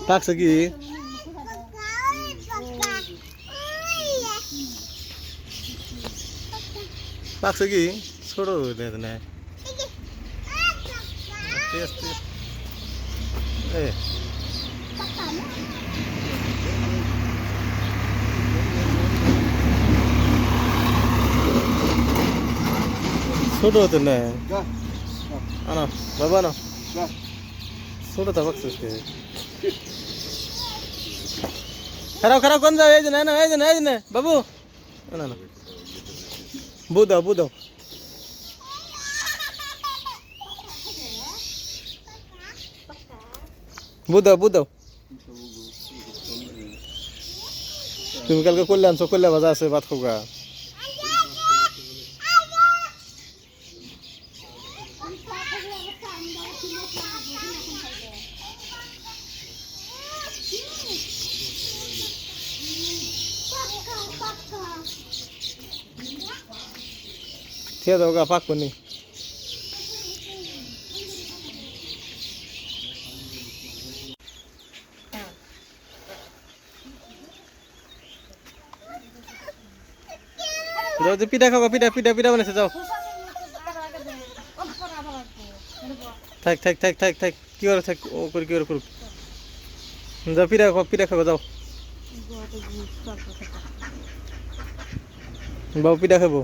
পাকছে কি পাকছে কি ছোট না ছোট হতে না আনো বাবা আনো ছোট তো পাকছে খারাপ খারাপ কোন যাও এই যে না এই যে না এই যে না বাবু না না বুদাও বুদাও বুদাও বুদাও তুমি কালকে করলে আনছো করলে ভাজা আছে ভাত খাওয়া ঠিক আছে ওকে পাক করনি যাও যে পিঠা খাওয়া পিঠা পিঠা পিঠা বানাইছে যাও থাক থাক থাক থাক থাক কি করে থাক ও করে কি করে করুক যাও পিঠা খাওয়া যাও বাবু পিঠা খাবো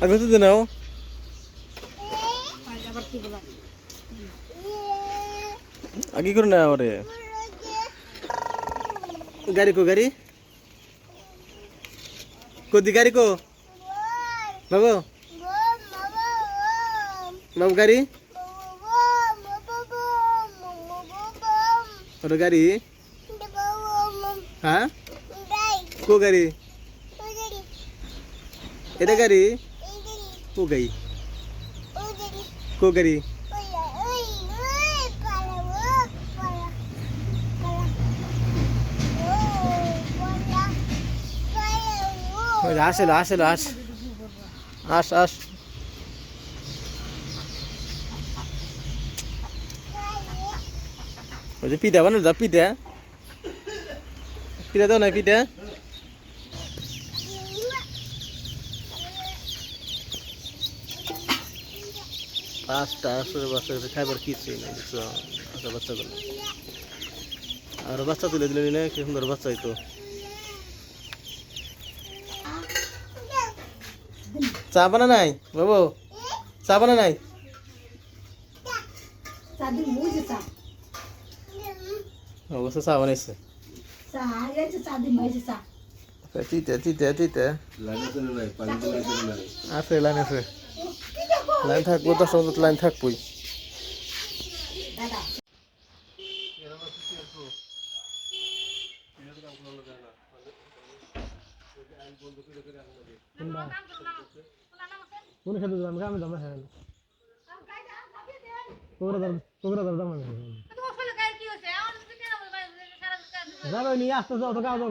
আগে তো নাও আগে করে না ওরে গাড়ি কো গাড়ি কোদি গাড়ি কো বাবু বাবু গাড়ি ওরে গাড়ি হ্যাঁ কো গাড়ি এটা গাড়ি কো গাড়ি কো গাড়ি আসলো আসলো আস আস আস ওই যে পিঠা বানো যা পিঠা পিঠা দাও না পিঠা পাঁচটা আসলে বাচ্চা খাইবার কিছুই নেই বাচ্চাগুলো আর বাচ্চা তুলে দিলে না কি সুন্দর বাচ্চা হইতো চা বানা নাই বাবু চা বানা নাই অবশ্য চা বানাইছে তিতে তিতে তিতে আছে লাইন আছে লাইন থাকবো 10 মিনিট লাইন থাকবোই কোন খেতে যাম আমি দাম হ্যাঁ কোকরা দাম আমি যাবে নি আস্তে আস্তে খাওয়া দাও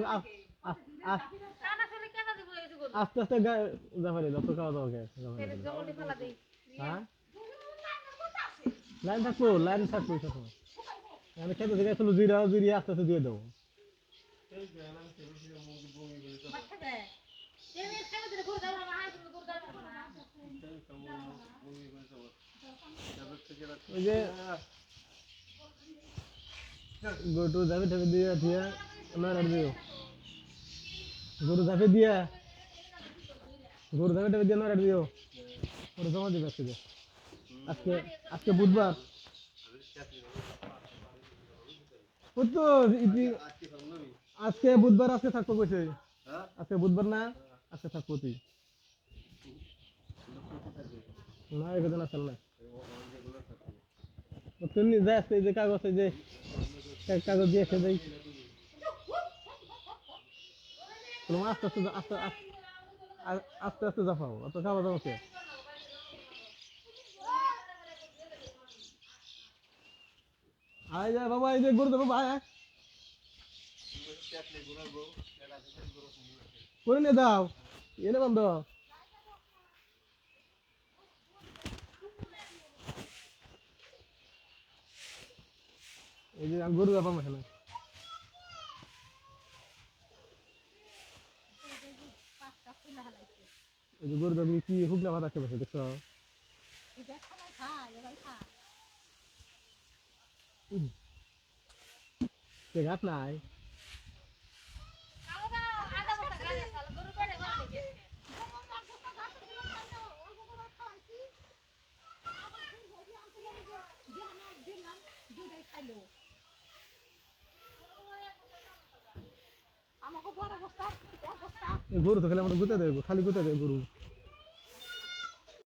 আস্তে আস্তে যাবে যত খাওয়া দাও হ্যাঁ লাইন থাকবো আমি খেতে থেকে আসলে জিরা জিরিয়ে আস্তে আস্তে দিয়ে দেবো ওই যে গোটু যাবে ঠেবে দিয়ে দিয়ে আমার আর দিও গরু যাবে দিয়ে আমার আর দিও ওর জমা দিবে আজকে আজকে বুধবার তো আজকে বুধবার আজকে থাকবো কইছে আজকে বুধবার না আজকে থাকবো তুই না একদিন আসল না তুমি যাই আজকে যে কাগজ যে কাগজ দিয়ে এসে যাই তোমার আস্তে আস্তে আস্তে আস্তে আস্তে জাফাও অত খাওয়া দাওয়া কে আয় যা বাবা এই যে গরু দেবো ভাই করে নিয়ে দাও এনে বন্ধ এই যে আমি গরু ব্যাপার এখানে এই যে গরু তুমি কি হুগলা ভাত আসতে পারছো দেখছো সে ঘাট নাই গরু তো খেলে আমাদের গুতে দেবে খালি গুতে দেবে গরু